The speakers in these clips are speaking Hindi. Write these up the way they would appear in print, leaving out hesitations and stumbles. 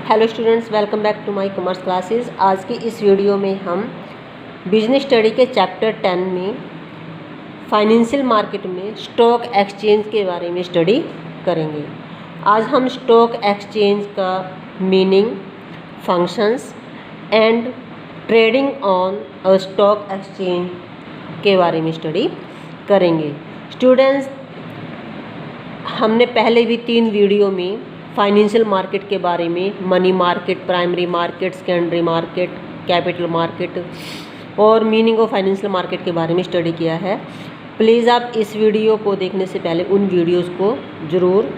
Hello students, welcome back to my commerce classes. आज की इस वीडियो में हम बिजनेस स्टडी के चैप्टर 10 में फाइनेंशियल मार्केट में स्टॉक एक्सचेंज के बारे में स्टडी करेंगे। आज हम स्टॉक एक्सचेंज का meaning, functions and trading on a stock exchange के बारे में स्टडी करेंगे। स्टूडेंट्स, हमने पहले भी 3 वीडियो में फाइनेंशियल मार्केट के बारे में, money market, primary market, secondary market, capital market और मीनिंग ऑफ फाइनेंशियल मार्केट के बारे में स्टडी किया है। प्लीज़ आप इस वीडियो को देखने से पहले उन वीडियोस को ज़रूर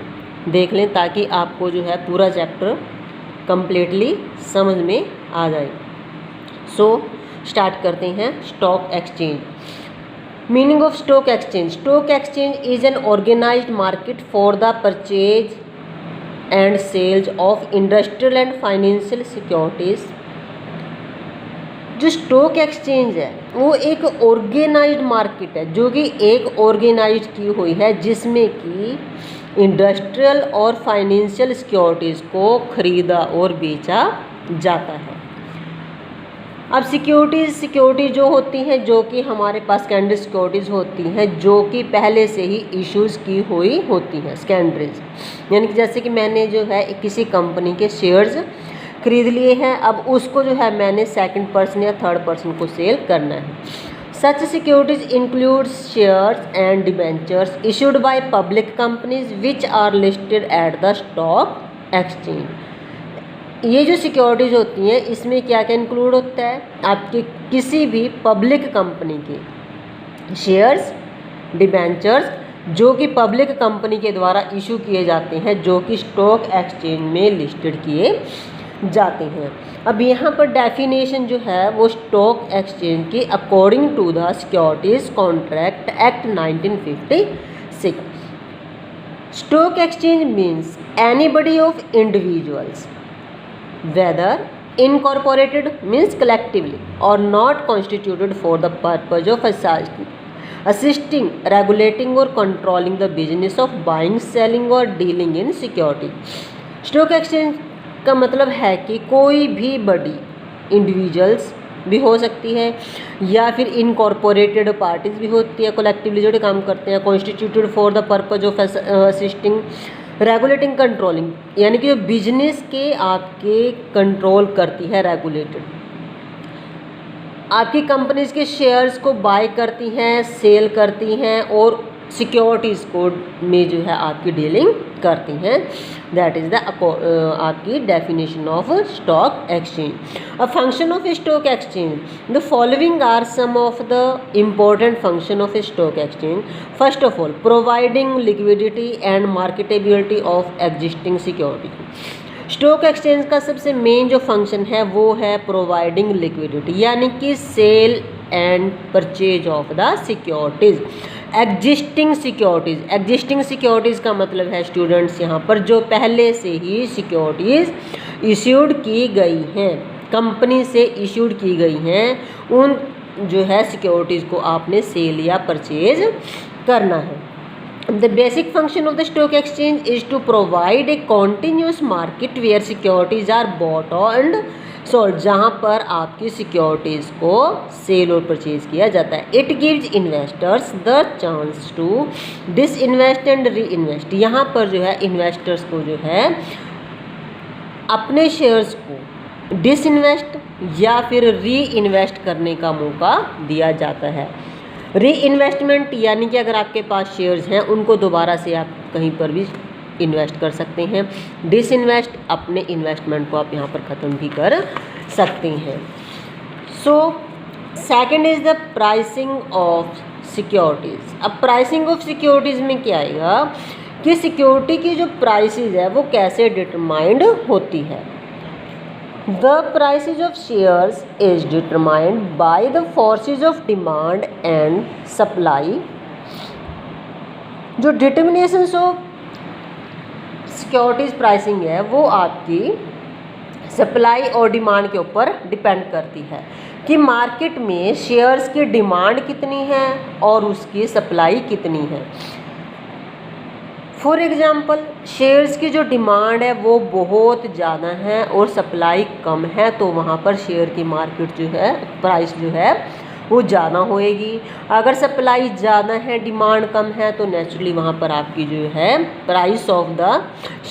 देख लें ताकि आपको जो है पूरा चैप्टर कम्प्लीटली समझ में आ जाए। सो स्टार्ट करते हैं। Stock exchange. Meaning of stock exchange. Stock exchange is an organised market for the purchase and sales of industrial and financial securities. जो स्टॉक एक्सचेंज है वो एक ऑर्गेनाइज्ड मार्केट है जो कि एक ऑर्गेनाइज की हुई है जिसमें कि इंडस्ट्रियल और फाइनेंशियल सिक्योरिटीज़ को खरीदा और बेचा जाता है। अब सिक्योरिटीज़ जो होती हैं, जो कि हमारे पास सेकेंडरी सिक्योरिटीज़ होती हैं जो कि पहले से ही इश्यूज़ की हुई होती हैं। सेकेंडरीज यानी कि जैसे कि मैंने जो है किसी कंपनी के शेयर्स खरीद लिए हैं, अब उसको जो है मैंने सेकंड पर्सन या थर्ड पर्सन को सेल करना है। Such securities include shares and debentures issued by public companies which are listed at the stock exchange. ये जो सिक्योरिटीज़ होती हैं इसमें क्या क्या इंक्लूड होता है? आपके किसी भी पब्लिक कंपनी के शेयर्स, डिबेंचर्स जो कि पब्लिक कंपनी के द्वारा इशू किए जाते हैं, जो कि स्टॉक एक्सचेंज में लिस्टेड किए जाते हैं। अब यहाँ पर डेफिनेशन जो है वो स्टॉक एक्सचेंज की according to the securities contract act 1956। Stock exchange means anybody of individuals whether incorporated means collectively or not constituted for the purpose of assisting, regulating or controlling the business of buying, selling or dealing in security। Stock exchange का मतलब है कि कोई भी बड़ी इंडिविजुअल्स भी हो सकती है या फिर इनकॉर्पोरेटेड पार्टीज भी होती है, कलेक्टिवली जो काम करते हैं, constituted for the purpose of assisting, regulating, controlling यानी कि बिजनेस के आपके कंट्रोल करती है, रेगुलेटेड, आपकी कंपनीज के शेयर्स को बाय करती हैं, सेल करती हैं और सिक्योरिटीज़ को में जो है आपकी डीलिंग करती हैं। दैट इज़ द आपकी definition of stock exchange. A function of stock exchange. The following are some of the important function of stock exchange. First of all, providing liquidity and marketability of existing security. Stock exchange का सबसे मेन जो फंक्शन है वो है प्रोवाइडिंग लिक्विडिटी यानी कि sale and purchase of the securities. Existing securities का मतलब है स्टूडेंट्स यहाँ पर जो पहले से ही सिक्योरिटीज़ इश्यूड की गई हैं, कंपनी से इश्यूड की गई हैं, उन जो है सिक्योरिटीज़ को आपने सेल या परचेज करना है। The basic function of the stock exchange is to provide a continuous market where securities are bought and sold, जहाँ पर आपकी सिक्योरिटीज़ को सेल और परचेज किया जाता है। It gives investors the chance to disinvest and reinvest। यहाँ पर जो है इन्वेस्टर्स को जो है अपने शेयर्स को डिसइन्वेस्ट या फिर री इन्वेस्ट करने का मौका दिया जाता है। री इन्वेस्टमेंट यानी कि अगर आपके पास शेयर्स हैं उनको दोबारा से आप कहीं पर भी इन्वेस्ट कर सकते हैं। डिसइन्वेस्ट, अपने इन्वेस्टमेंट को आप यहाँ पर ख़त्म भी कर सकते हैं। So second is the pricing of securities. अब प्राइसिंग ऑफ सिक्योरिटीज़ में क्या आएगा कि सिक्योरिटी की जो प्राइसेस है वो कैसे डिटरमाइंड होती है। The prices of shares is determined by the forces of demand and supply। जो डिटर्मिनेशंस ऑफ सिक्योरिटीज़ प्राइसिंग है वो आपकी सप्लाई और डिमांड के ऊपर डिपेंड करती है कि मार्केट में शेयर्स की डिमांड कितनी है और उसकी सप्लाई कितनी है। फॉर एग्जांपल शेयर्स की जो डिमांड है वो बहुत ज़्यादा है और सप्लाई कम है, तो वहाँ पर शेयर की मार्केट जो है, प्राइस जो है वो ज़्यादा होएगी। अगर सप्लाई ज़्यादा है, डिमांड कम है, तो नेचुरली वहाँ पर आपकी जो है प्राइस ऑफ द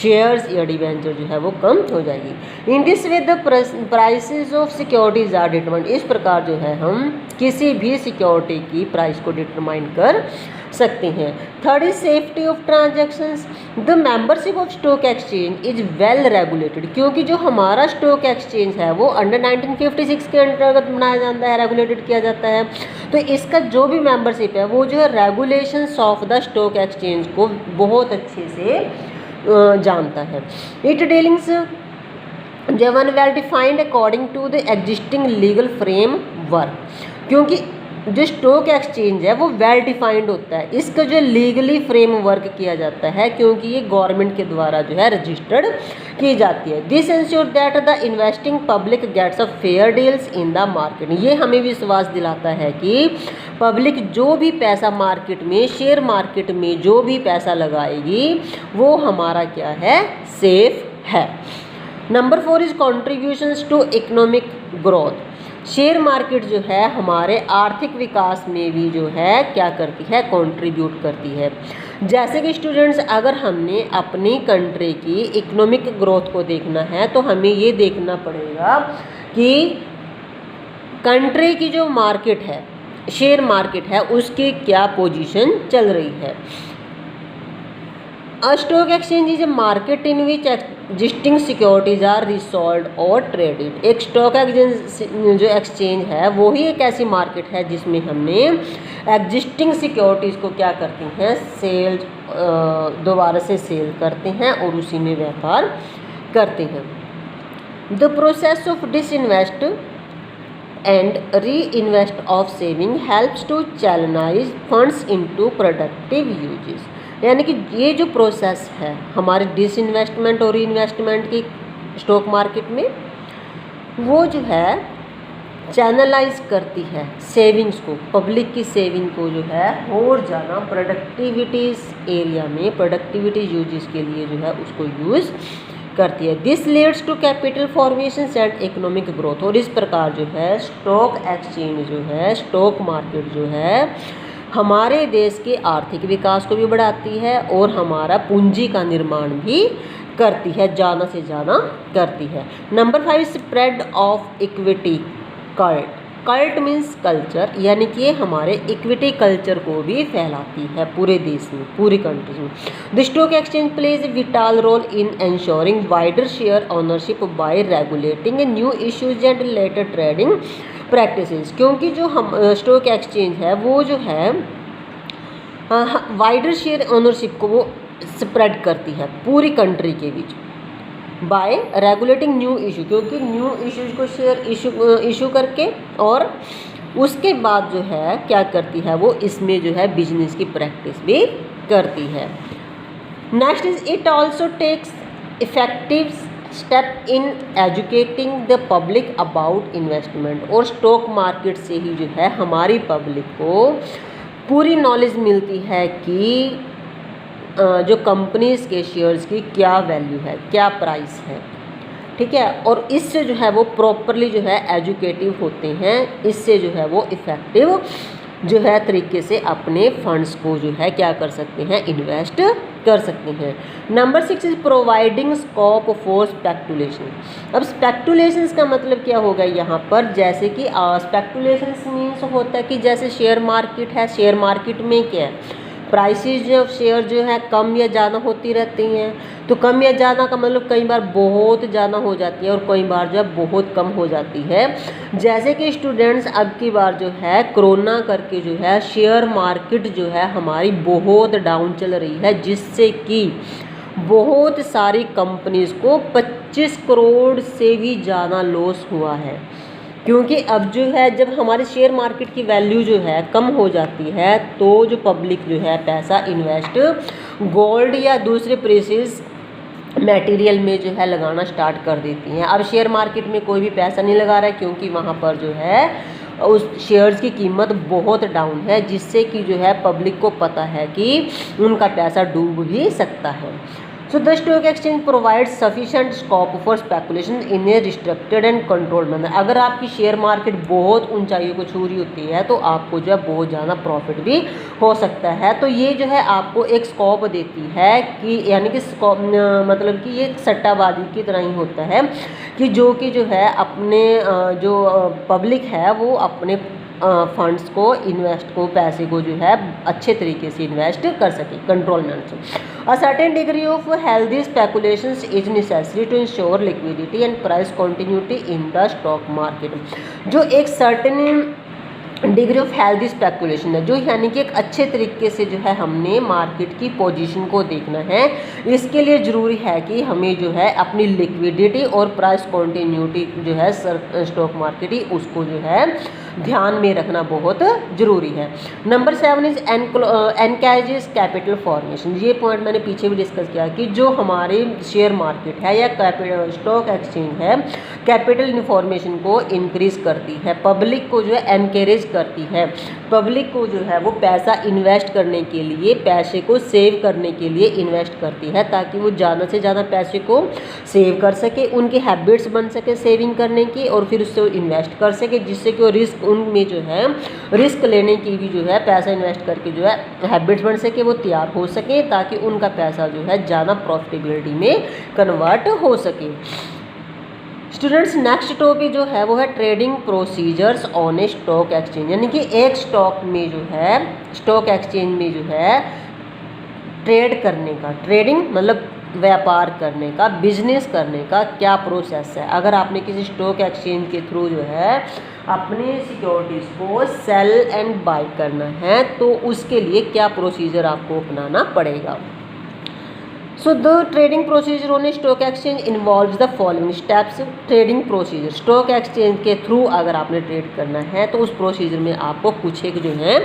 शेयर्स या डिवेंचर जो है वो कम हो जाएगी। In this way the prices of securities are determined. इस प्रकार जो है हम किसी भी सिक्योरिटी की प्राइस को डिटरमाइन कर सकते हैं। Third is safety of transactions. The membership of stock exchange is well regulated, क्योंकि जो हमारा स्टॉक एक्सचेंज है वो अंडर 1956 के अंतर्गत बनाया जाता है, रेगुलेटेड किया जाता है। तो इसका जो भी मेंबरशिप है वो जो है regulations of the stock exchange को बहुत अच्छे से जानता है। It dealings one well defined according to the existing legal framework, क्योंकि जो स्टॉक एक्सचेंज है वो वेल डिफाइंड होता है, इसका जो लीगली फ्रेमवर्क किया जाता है, क्योंकि ये गवर्नमेंट के द्वारा जो है रजिस्टर्ड की जाती है। This ensure that the investing public gets a fair deals in the market. ये हमें विश्वास दिलाता है कि पब्लिक जो भी पैसा मार्केट में, शेयर मार्केट में जो भी पैसा लगाएगी वो हमारा क्या है, सेफ है। Number 4 is contributions to economic growth. Share market जो है हमारे आर्थिक विकास में भी जो है क्या करती है, कंट्रीब्यूट करती है। जैसे कि स्टूडेंट्स, अगर हमने अपनी कंट्री की इकोनॉमिक ग्रोथ को देखना है तो हमें ये देखना पड़ेगा कि कंट्री की जो मार्केट है, शेयर मार्केट है, उसकी क्या पोजीशन चल रही है। A stock exchange is a market in which existing securities are resold or traded। एक स्टॉक जो एक्सचेंज है वो ही एक ऐसी मार्केट है जिसमें हमने एग्जिस्टिंग सिक्योरिटीज़ को क्या करते हैं, सेल, दोबारा से सेल करते हैं और उसी में व्यापार करते हैं। The process of disinvest and reinvest of saving helps to channelise funds into productive uses. यानी कि ये जो प्रोसेस है हमारे डिसइन्वेस्टमेंट और इन्वेस्टमेंट की स्टॉक मार्केट में, वो जो है चैनलाइज करती है सेविंग्स को, पब्लिक की सेविंग को जो है और ज़्यादा प्रोडक्टिविटीज़ एरिया में, प्रोडक्टिविटी यूजेस के लिए जो है उसको यूज़ करती है। This leads to capital formation and economic growth. और इस प्रकार जो है स्टॉक एक्सचेंज जो है, स्टॉक मार्केट जो है हमारे देश के आर्थिक विकास को भी बढ़ाती है और हमारा पूंजी का निर्माण भी करती है, ज़्यादा से ज़्यादा करती है। Number 5 spread of equity cult. Cult means culture, यानी कि हमारे इक्विटी कल्चर को भी फैलाती है पूरे देश में, पूरी कंट्री में। The stock exchange plays a vital role in ensuring wider share ownership by regulating new issues and later trading practices. क्योंकि जो हम स्टॉक एक्सचेंज है वो जो है वाइडर शेयर ओनरशिप को वो स्प्रेड करती है पूरी कंट्री के बीच बाय रेगुलेटिंग न्यू इशू, क्योंकि न्यू इश्यूज को शेयर इशू करके और उसके बाद जो है क्या करती है, वो इसमें जो है बिजनेस की प्रैक्टिस भी करती है। Next is it also takes effective step in educating the public about investment. और स्टॉक मार्केट से ही जो है हमारी पब्लिक को पूरी नॉलेज मिलती है कि जो कंपनीज़ के शेयर्स की क्या वैल्यू है, क्या प्राइस है, ठीक है। और इससे जो है वो प्रॉपरली जो है एजुकेटिव होते हैं, इससे जो है वो इफ़ेक्टिव जो है तरीके से अपने फंड्स को जो है क्या कर सकते हैं, इन्वेस्ट कर सकते हैं। Number 6 is providing scope for speculation. अब स्पेकुलेशंस का मतलब क्या होगा यहाँ पर, जैसे कि स्पेकुलेशंस मीन्स होता है कि जैसे शेयर मार्केट है, शेयर मार्केट में क्या है, प्राइसेस ऑफ शेयर जो है कम या ज़्यादा होती रहती हैं। तो कम या ज़्यादा का मतलब कई बार बहुत ज़्यादा हो जाती है और कई बार जो है बहुत कम हो जाती है। जैसे कि स्टूडेंट्स अब की बार जो है कोरोना करके जो है शेयर मार्केट जो है हमारी बहुत डाउन चल रही है, जिससे कि बहुत सारी कंपनीज़ को 25 करोड़ से भी ज़्यादा लॉस हुआ है। क्योंकि अब जो है जब हमारे शेयर मार्केट की वैल्यू जो है कम हो जाती है तो जो पब्लिक जो है पैसा इन्वेस्ट गोल्ड या दूसरे प्रेसियस मटेरियल में जो है लगाना स्टार्ट कर देती हैं। अब शेयर मार्केट में कोई भी पैसा नहीं लगा रहा है, क्योंकि वहाँ पर जो है उस शेयर्स की कीमत बहुत डाउन है, जिससे कि जो है पब्लिक को पता है कि उनका पैसा डूब भी सकता है। So the stock exchange provide sufficient scope for speculation in A restricted and controlled manner. अगर आपकी शेयर मार्केट बहुत ऊंचाइयों को छू रही होती है तो आपको जो है बहुत ज़्यादा प्रॉफिट भी हो सकता है। तो ये जो है आपको एक स्कोप देती है कि यानी कि स्कोप मतलब कि ये सट्टाबाजी की तरह ही होता है कि जो है अपने जो पब्लिक है वो अपने फंड्स को पैसे को जो है अच्छे तरीके से इन्वेस्ट कर सके कंट्रोलमेंट से। A certain degree of healthy speculations is necessary to ensure liquidity and price continuity in the stock market. जो एक certain degree of healthy speculation है, जो यानी कि एक अच्छे तरीके से जो है हमने मार्केट की पोजीशन को देखना है। इसके लिए ज़रूरी है कि हमें जो है अपनी लिक्विडिटी और प्राइस कंटिन्यूटी जो है स्टॉक मार्केट ही उसको जो है ध्यान में रखना बहुत ज़रूरी है। Number 7 is encourages capital formation. ये पॉइंट मैंने पीछे भी डिस्कस किया कि जो हमारे शेयर मार्केट है या स्टॉक एक्सचेंज है, कैपिटल इन्फॉर्मेशन को इंक्रीज करती है, पब्लिक को जो है एनकरेज करती है, पब्लिक को जो है वो पैसा इन्वेस्ट करने के लिए, पैसे को सेव करने के लिए इन्वेस्ट करती है, ताकि वो ज़्यादा से ज़्यादा पैसे को सेव कर सके, उनकी हैबिट्स बन सके सेविंग करने की, और फिर उससे वो इन्वेस्ट कर सके, जिससे कि वो रिस्क उनमें जो है रिस्क लेने की भी जो है पैसा इन्वेस्ट करके जो है हैबिट्स बन सके, वो तैयार हो सके, ताकि उनका पैसा जो है ज़्यादा प्रॉफिटेबिलिटी में कन्वर्ट हो सके। स्टूडेंट्स नेक्स्ट टॉपिक जो है वो है trading procedures on A stock exchange. यानी कि एक स्टॉक में जो है स्टॉक एक्सचेंज में जो है ट्रेड करने का, ट्रेडिंग मतलब व्यापार करने का, बिजनेस करने का क्या प्रोसेस है। अगर आपने किसी स्टॉक एक्सचेंज के थ्रू जो है अपने सिक्योरिटीज़ को सेल एंड बाय करना है तो उसके लिए क्या प्रोसीजर आपको अपनाना पड़ेगा। So the trading procedure on A stock exchange involves the following steps. Trading procedure stock exchange के थ्रू अगर आपने ट्रेड करना है तो उस प्रोसीजर में आपको कुछ एक जो है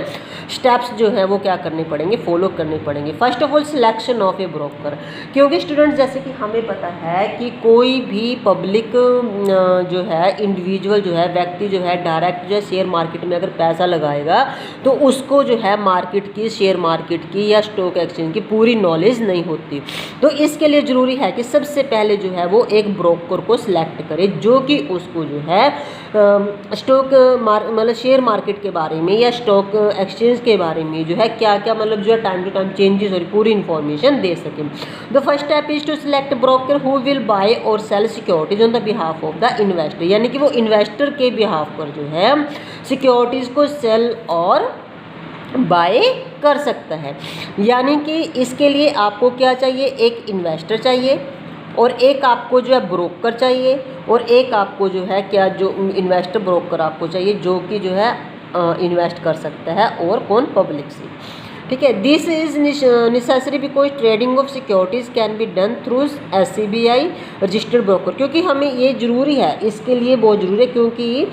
स्टेप्स जो है वो क्या करने पड़ेंगे, फॉलो करने पड़ेंगे। First of all selection of A broker, क्योंकि स्टूडेंट्स जैसे कि हमें पता है कि कोई भी पब्लिक जो है इंडिविजुअल जो है व्यक्ति जो है डायरेक्ट जो है शेयर मार्केट में अगर पैसा लगाएगा तो उसको जो है मार्केट की, शेयर मार्केट की या स्टॉक एक्सचेंज की पूरी नॉलेज नहीं होती। तो इसके लिए ज़रूरी है कि सबसे पहले जो है वो एक ब्रोकर को सिलेक्ट करे जो कि उसको जो है स्टॉक मतलब शेयर मार्केट के बारे में या स्टॉक एक्सचेंज के बारे में जो है क्या क्या मतलब जो है टाइम टू टाइम चेंजेस और पूरी इन्फॉर्मेशन दे सके। The first step is to select broker who will buy or sell securities on the behalf of the investor. यानी कि वो इन्वेस्टर के बिहाफ पर जो है सिक्योरिटीज़ को सेल और बाय कर सकता है। यानी कि इसके लिए आपको क्या चाहिए, एक इन्वेस्टर चाहिए और एक आपको जो है ब्रोकर चाहिए और एक आपको जो है क्या जो इन्वेस्टर ब्रोकर आपको चाहिए जो कि जो है इन्वेस्ट कर सकता है और कौन, पब्लिक से। ठीक है, this is necessary because trading of securities can be done through SCBI registered broker. क्योंकि हमें ये ज़रूरी है, इसके लिए बहुत ज़रूरी है क्योंकि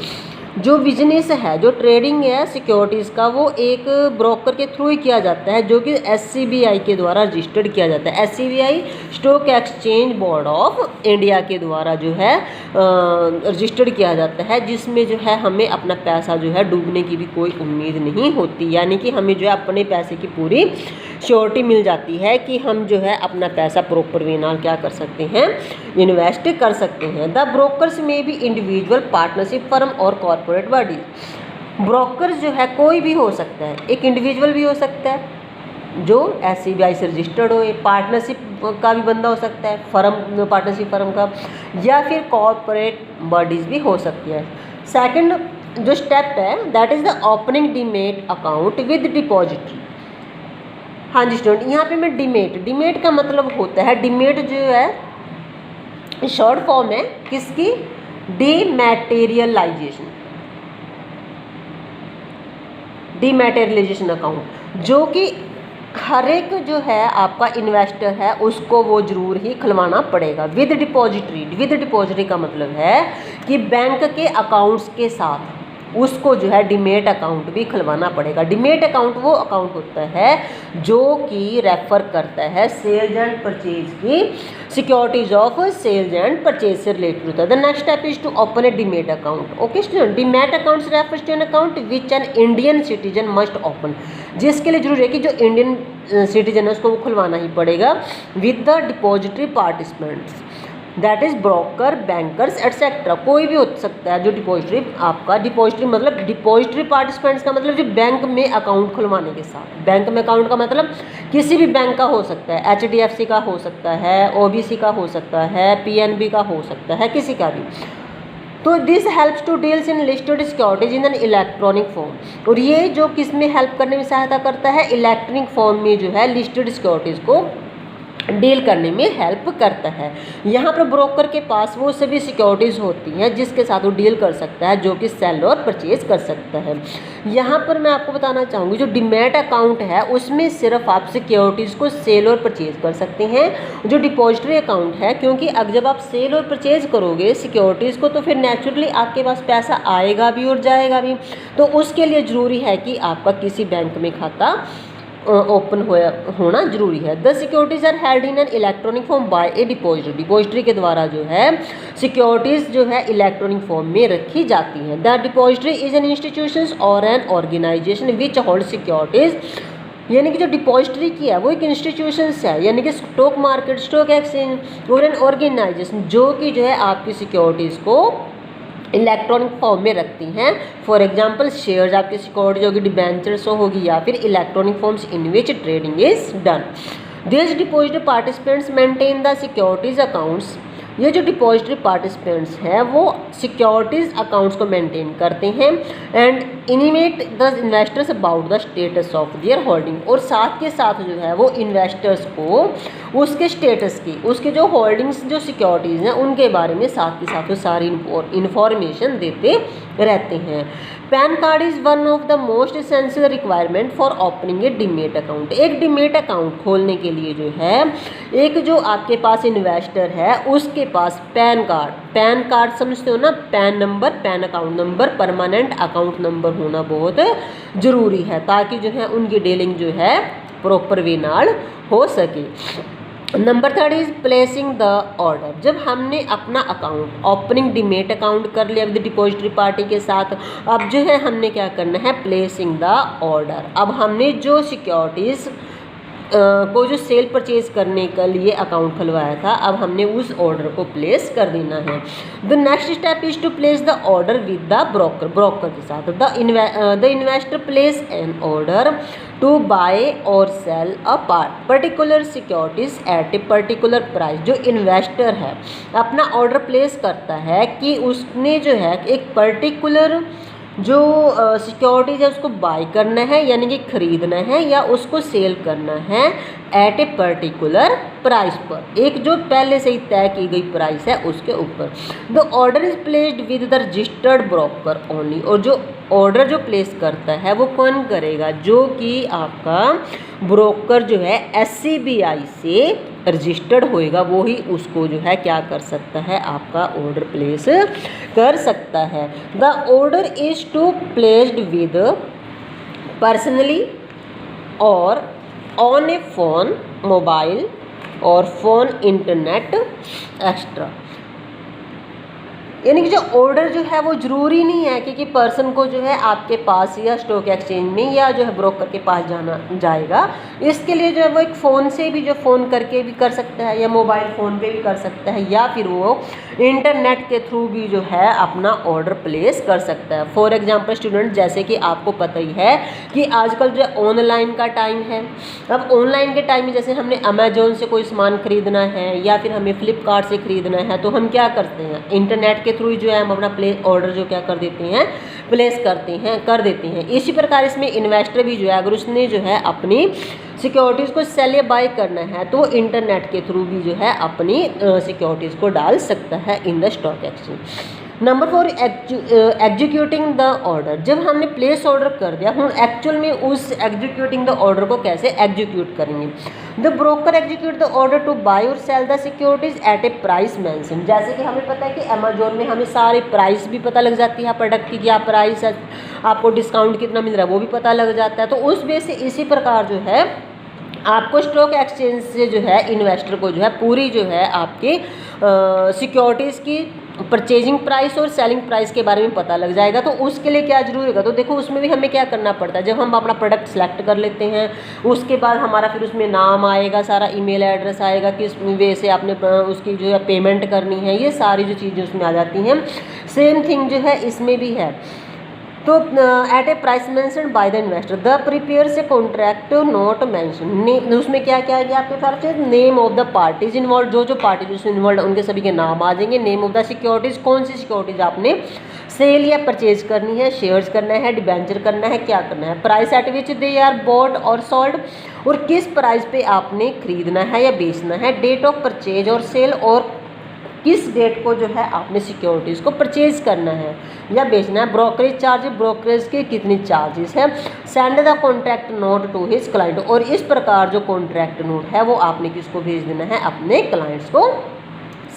जो बिजनेस है, जो ट्रेडिंग है सिक्योरिटीज़ का, वो एक ब्रोकर के थ्रू ही किया जाता है जो कि SCBI के द्वारा रजिस्टर्ड किया जाता है। SCBI stock exchange board of India के द्वारा जो है रजिस्टर्ड किया जाता है, जिसमें जो है हमें अपना पैसा जो है डूबने की भी कोई उम्मीद नहीं होती। यानी कि हमें जो है अपने पैसे की पूरी श्योरिटी मिल जाती है कि हम जो है अपना पैसा प्रॉपर वे नाल क्या कर सकते हैं, इन्वेस्ट कर सकते हैं। द ब्रोकर्स में भी इंडिविजुअल, पार्टनरशिप फर्म और कॉर्पोरेट बॉडी। ब्रोकर जो है कोई भी हो सकता है, एक इंडिविजुअल भी हो सकता है जो SCBI से रजिस्टर्ड हो, पार्टनरशिप का भी बंदा हो सकता है, फर्म पार्टनरशिप फर्म का, या फिर कॉर्पोरेट बॉडीज़ भी हो सकती है। सेकंड जो स्टेप है that is the opening demat account with depository. हाँ जी स्टूडेंट, यहाँ पे मैं डीमेट का मतलब होता है, डीमेट जो है शॉर्ट फॉर्म है किसकी, डीमैटेरियलाइजेशन अकाउंट, जो कि हर एक जो है आपका इन्वेस्टर है उसको वो ज़रूर ही खुलवाना पड़ेगा विद डिपॉजिटरी। विद डिपॉजिटरी का मतलब है कि बैंक के अकाउंट्स के साथ उसको जो है डीमेट अकाउंट भी खुलवाना पड़ेगा। डीमेट अकाउंट वो अकाउंट होता है जो कि रेफर करता है सेल्स एंड परचेज की securities of sales and purchase से रिलेटेड होता है। The next step is to open a demat account. Okay student, demat account refers to an account which an Indian citizen must open, जिसके लिए जरूरी है कि जो इंडियन सिटीजन है उसको वो खुलवाना ही पड़ेगा with the depository participants that is broker, bankers etcetera. कोई भी हो सकता है जो डिपॉजिटरी आपका, डिपॉजिटरी मतलब डिपॉजिटरी पार्टिसिपेंट्स का मतलब जो बैंक में अकाउंट खुलवाने के साथ, बैंक में अकाउंट का मतलब किसी भी बैंक का हो सकता है, HDFC का हो सकता है, OBC का हो सकता है, PNB का हो सकता है, किसी का भी। तो this helps to deals in listed securities in an electronic form, और ये जो किस में हेल्प करने में सहायता करता है, इलेक्ट्रॉनिक फॉर्म में जो है लिस्टेड सिक्योरिटीज़ को डील करने में हेल्प करता है। यहाँ पर ब्रोकर के पास वो सभी सिक्योरिटीज़ होती हैं जिसके साथ वो डील कर सकता है, जो कि सेल और परचेज कर सकता है। यहाँ पर मैं आपको बताना चाहूँगी जो डीमैट अकाउंट है उसमें सिर्फ आप सिक्योरिटीज़ को सेल और परचेज कर सकते हैं। जो डिपॉजिटरी अकाउंट है, क्योंकि अब जब आप सेल और परचेज करोगे सिक्योरिटीज़ को तो फिर नेचुरली आपके पास पैसा आएगा भी और जाएगा भी, तो उसके लिए ज़रूरी है कि आपका किसी बैंक में खाता ओपन होना जरूरी है। The securities are held in an electronic form by a depository, depository के द्वारा जो है सिक्योरिटीज जो है इलेक्ट्रॉनिक फॉर्म में रखी जाती हैं। The depository is an institution or an organisation which hold securities, यानी कि जो डिपॉजिटरी की है वो एक इंस्टीट्यूशन है, यानी कि स्टॉक मार्केट, स्टॉक एक्सचेंज और एन ऑर्गेनाइजेशन जो कि जो है आपकी सिक्योरिटीज़ को इलेक्ट्रॉनिक फॉर्म में रखती हैं। फॉर एग्जांपल शेयर्स आपकी सिक्योरिटी होगी, डिबेंचर्स होगी, या फिर electronic forms in which trading is done. This depository participants maintain the securities accounts, ये जो डिपॉजिटरी पार्टिसिपेंट्स हैं वो सिक्योरिटीज़ अकाउंट्स को मेंटेन करते हैं and intimate the investors about the status of their holding, और साथ के साथ जो है वो इन्वेस्टर्स को उसके स्टेटस की, उसके जो होल्डिंग्स जो सिक्योरिटीज़ हैं उनके बारे में साथ के साथ वो सारी इन्फॉर्मेशन देते रहते हैं। Pan card is one of the most essential requirement for opening A demat account. एक डीमेट अकाउंट खोलने के लिए जो है एक जो आपके पास इन्वेस्टर है उसके पास पैन कार्ड समझते हो ना, pan number, pan account number, permanent account number होना बहुत ज़रूरी है ताकि जो है उनकी डीलिंग जो है प्रॉपर वे नाल हो सके। Number 3 is placing the order. जब हमने अपना अकाउंट ओपनिंग डीमेट अकाउंट कर लिया विद डिपॉजिटरी पार्टी के साथ, अब जो है हमने क्या करना है, प्लेसिंग द ऑर्डर। अब हमने जो सिक्योरिटीज़ को जो सेल परचेज करने के लिए अकाउंट खुलवाया था, अब हमने उस ऑर्डर को प्लेस कर देना है। The next step is to place the order with the broker के साथ। The investor place an order to buy or sell a particular securities at a particular price. जो इन्वेस्टर है अपना ऑर्डर प्लेस करता है कि उसने जो है एक पर्टिकुलर जो सिक्योरिटीज है उसको बाय करना है यानी कि खरीदना है, या उसको सेल करना है एट ए पर्टिकुलर प्राइस पर, एक जो पहले से ही तय की गई प्राइस है उसके ऊपर। The order is placed with the registered broker only, और जो ऑर्डर जो प्लेस करता है वो कौन करेगा, जो कि आपका ब्रोकर जो है SCBI से रजिस्टर्ड होएगा, वो ही उसको जो है क्या कर सकता है, आपका ऑर्डर प्लेस कर सकता है। The order is to placed with personally और ऑन ए फोन, मोबाइल और फोन इंटरनेट एक्स्ट्रा, यानी कि जो ऑर्डर जो है वो ज़रूरी नहीं है कि पर्सन को जो है आपके पास या स्टॉक एक्सचेंज में या जो है ब्रोकर के पास जाना जाएगा। इसके लिए जो है वो एक फ़ोन से भी जो फ़ोन करके भी कर सकता है, या मोबाइल फ़ोन पे भी कर सकता है, या फिर वो इंटरनेट के थ्रू भी जो है अपना ऑर्डर प्लेस कर सकता है। फॉर एग्जांपल स्टूडेंट, जैसे कि आपको पता ही है कि आजकल जो ऑनलाइन का टाइम है, अब ऑनलाइन के टाइम में जैसे हमने अमेजोन से कोई सामान खरीदना है या फिर हमें फ्लिपकार्ट से खरीदना है, तो हम क्या करते हैं, इंटरनेट के थ्रू जो है हम अपना प्लेस ऑर्डर जो क्या कर देते हैं, प्लेस कर देते हैं। इसी प्रकार इसमें इन्वेस्टर भी जो है अगर उसने जो है अपनी सिक्योरिटीज़ को सेल या बाय करना है तो इंटरनेट के थ्रू भी जो है अपनी सिक्योरिटीज़ को डाल सकता है इन the stock exchange. Number 4 executing the order. जब हमने प्लेस ऑर्डर कर दिया, हम एक्चुअल में उस एग्जीक्यूटिंग द ऑर्डर को कैसे एग्जीक्यूट करेंगे। The broker execute the order to buy or sell the securities at a price mention. जैसे कि हमें पता है कि अमेजोन में हमें सारे प्राइस भी पता लग जाती है प्रोडक्ट की, क्या प्राइस है, आपको डिस्काउंट कितना मिल रहा है वो भी पता लग जाता है। तो उस बेस से इसी प्रकार जो है आपको स्टॉक एक्सचेंज से जो है इन्वेस्टर को जो है पूरी जो है आपकी सिक्योरिटीज़ की परचेजिंग प्राइस और सेलिंग प्राइस के बारे में पता लग जाएगा। तो उसके लिए क्या जरूरी होगा, तो देखो उसमें भी हमें क्या करना पड़ता है। जब हम अपना प्रोडक्ट सेलेक्ट कर लेते हैं, उसके बाद हमारा फिर उसमें नाम आएगा, सारा ईमेल एड्रेस आएगा, किस वे से आपने उसकी जो है पेमेंट करनी है, ये सारी जो चीज़ें उसमें आ जाती हैं। सेम थिंग जो है इसमें भी है। तो at a price mention by the investor the prepares contract note mention. उसमें क्या क्या है आपके पास, name of the parties involve, जो जो पार्टीज उसमें इन्वॉल्व उनके सभी के नाम आ जाएंगे। नेम ऑफ द सिक्योरिटीज, कौन सी सिक्योरिटीज आपने सेल या परचेज करनी है, शेयर्स करना है, डिबेंचर करना है, क्या करना है। Price at which they are bought और सोल्ड, और किस प्राइस पे आपने खरीदना है या बेचना है। डेट ऑफ परचेज और सेल, और किस डेट को जो है आपने सिक्योरिटीज़ को परचेज करना है या बेचना है। ब्रोकरेज चार्ज, ब्रोकरेज के कितनी चार्जेस है। Send the contract note to his client, और इस प्रकार जो कॉन्ट्रैक्ट नोट है वो आपने किसको भेज देना है, अपने क्लाइंट्स को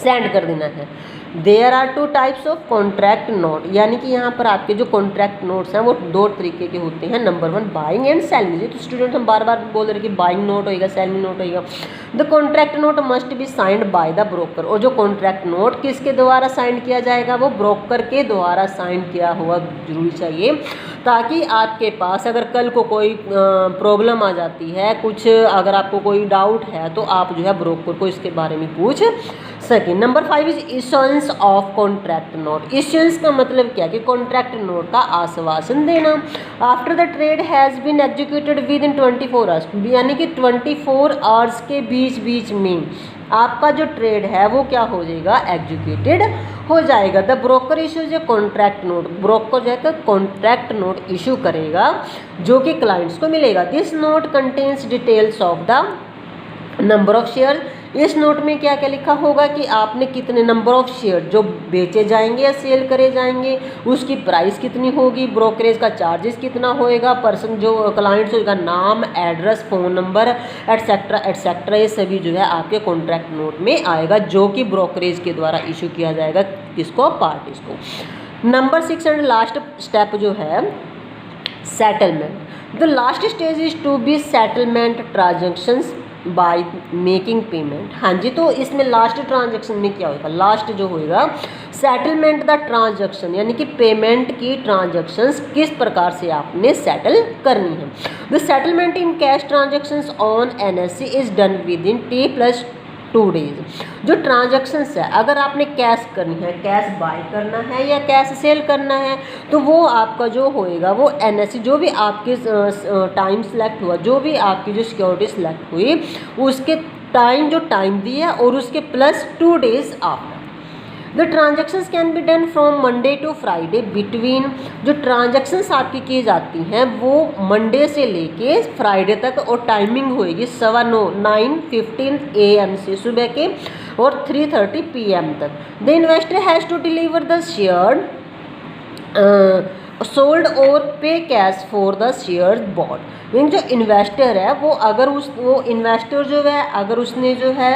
सेंड कर देना है। There are 2 types of contract note, यानी कि यहाँ पर आपके जो कॉन्ट्रैक्ट नोट्स हैं वो 2 तरीके के होते हैं। Number 1 buying and selling. तो स्टूडेंट हम बार बार बोल रहे हैं कि बाइंग नोट होएगा, सेलिंग नोट होएगा। The contract note must be signed by the broker, और जो कॉन्ट्रैक्ट नोट किसके द्वारा साइन किया जाएगा, वो ब्रोकर के द्वारा साइन किया हुआ जरूरी चाहिए, ताकि आपके पास अगर कल को कोई प्रॉब्लम आ जाती है, कुछ अगर आपको कोई डाउट है, तो आप जो है ब्रोकर को इसके बारे में पूछ सकें। Number 5 is issuance of contract note. Issuance का मतलब क्या कि कॉन्ट्रैक्ट नोट का आश्वासन देना। After the trade has been executed within 24 hours, यानी कि 24 आवर्स के बीच में आपका जो ट्रेड है वो क्या हो जाएगा, एग्जीक्यूटेड हो जाएगा। The broker issues a contract note, broker जो है कॉन्ट्रैक्ट नोट इशू करेगा जो कि क्लाइंट्स को मिलेगा। This note contains details of the number of share. इस नोट में क्या क्या लिखा होगा कि आपने कितने नंबर ऑफ शेयर जो बेचे जाएंगे या सेल करे जाएंगे, उसकी प्राइस कितनी होगी, ब्रोकरेज का चार्जेस कितना होएगा, पर्सन जो क्लाइंट्स होगा, नाम, address, phone number, etcetera etcetera, ये सभी जो है आपके कॉन्ट्रैक्ट नोट में आएगा, जो कि ब्रोकरेज के द्वारा इशू किया जाएगा किसको, पार्टीज को। नंबर 6 एंड लास्ट स्टेप जो है settlement. The last stage is to be settlement transactions by making payment. हाँ जी, तो इसमें लास्ट ट्रांजैक्शन में क्या होगा, लास्ट जो होएगा सेटलमेंट द ट्रांजैक्शन, यानी कि पेमेंट की ट्रांजैक्शंस किस प्रकार से आपने सेटल करनी है। The settlement in cash transactions on NSC is done with in T+2 days. जो ट्रांजैक्शंस है, अगर आपने कैश करनी है, कैश बाय करना है या कैश सेल करना है, तो वो आपका जो होएगा वो एनएससी, जो भी आपके टाइम सेलेक्ट हुआ, जो भी आपकी जो सिक्योरिटी सेलेक्ट हुई, उसके टाइम जो टाइम दिया और उसके +2 days after. The transactions can be done from Monday to Friday between. जो ट्रांजेक्शन्स आपकी की जाती हैं वो मंडे से लेके फ्राइडे तक, और टाइमिंग होएगी 9:15 AM से सुबह के और 3:30 PM तक। The investor has to deliver the share sold और pay cash for the share bought. Mean जो इन्वेस्टर है वो अगर वो इन्वेस्टर जो है अगर उसने जो है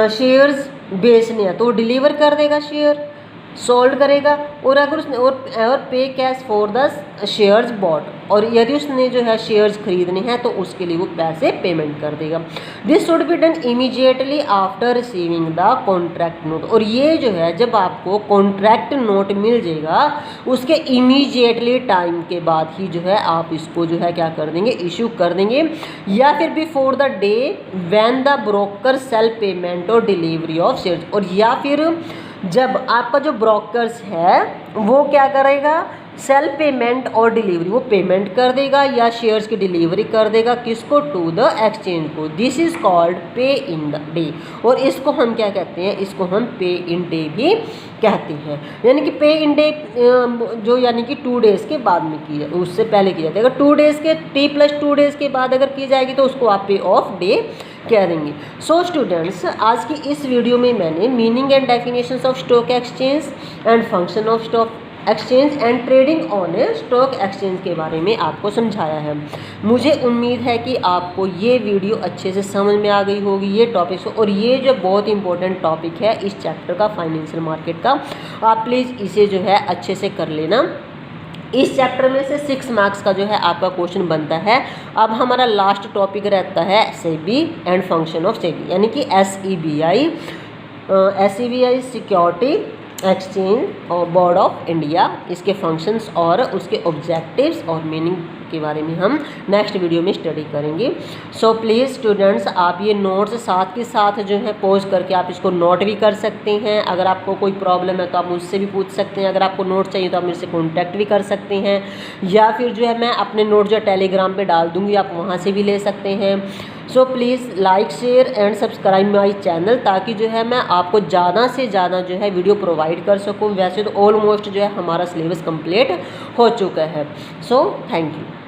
शेयर्स बेचने हैं तो वो डिलीवर कर देगा, शेयर सोल्ड करेगा, और अगर उसने और pay cash for the shares bot, और यदि उसने जो है शेयर्स खरीदने हैं तो उसके लिए वो पैसे पेमेंट कर देगा। This should be done immediately after receiving the contract note. और ये जो है जब आपको कॉन्ट्रैक्ट नोट मिल जाएगा उसके इमीडिएटली टाइम के बाद ही जो है आप इसको जो है क्या कर देंगे, इशू कर देंगे, या फिर before the day when the broker sell payment और डिलीवरी ऑफ शेयर्स। और या फिर जब आपका जो ब्रोकर्स है वो क्या करेगा, सेल पेमेंट और डिलीवरी, वो पेमेंट कर देगा या शेयर्स की डिलीवरी कर देगा, किसको, टू द एक्सचेंज को। दिस इज कॉल्ड पे इन द डे। और इसको हम क्या कहते हैं, इसको हम पे इन डे भी कहते हैं। यानी कि पे इन डे जो यानी कि 2 डेज़ के बाद में की जाए, उससे पहले की जाती है। अगर 2 डेज़ के T+2 डेज़ के बाद अगर की जाएगी तो उसको आप पे ऑफ डे करेंगे। सो स्टूडेंट्स, आज की इस वीडियो में मैंने meaning and definitions of stock exchange and function of stock exchange and trading on A stock exchange के बारे में आपको समझाया है। मुझे उम्मीद है कि आपको ये वीडियो अच्छे से समझ में आ गई होगी ये टॉपिक्स, और ये जो बहुत इंपॉर्टेंट टॉपिक है इस चैप्टर का, फाइनेंशियल मार्केट का, आप प्लीज़ इसे जो है अच्छे से कर लेना। इस चैप्टर में से 6 मार्क्स का जो है आपका क्वेश्चन बनता है। अब हमारा लास्ट टॉपिक रहता है SEBI and function of SEBI, यानी कि SEBI सिक्योरिटी एक्सचेंज और बोर्ड ऑफ इंडिया, इसके फंक्शंस और उसके ऑब्जेक्टिव्स और मीनिंग के बारे में हम नेक्स्ट वीडियो में स्टडी करेंगे। सो प्लीज़ स्टूडेंट्स, आप ये नोट्स साथ के साथ जो है पॉज करके आप इसको नोट भी कर सकते हैं। अगर आपको कोई प्रॉब्लम है तो आप मुझसे भी पूछ सकते हैं। अगर आपको नोट चाहिए तो आप मेरे से कॉन्टैक्ट भी कर सकते हैं, या फिर जो है मैं अपने नोट जो टेलीग्राम पे डाल दूँगी, आप वहाँ से भी ले सकते हैं। So please like, share and subscribe my channel, ताकि जो है मैं आपको ज़्यादा से ज़्यादा जो है वीडियो प्रोवाइड कर सकूँ। वैसे तो ऑलमोस्ट जो है हमारा सिलेबस कंप्लीट हो चुका है। So thank you.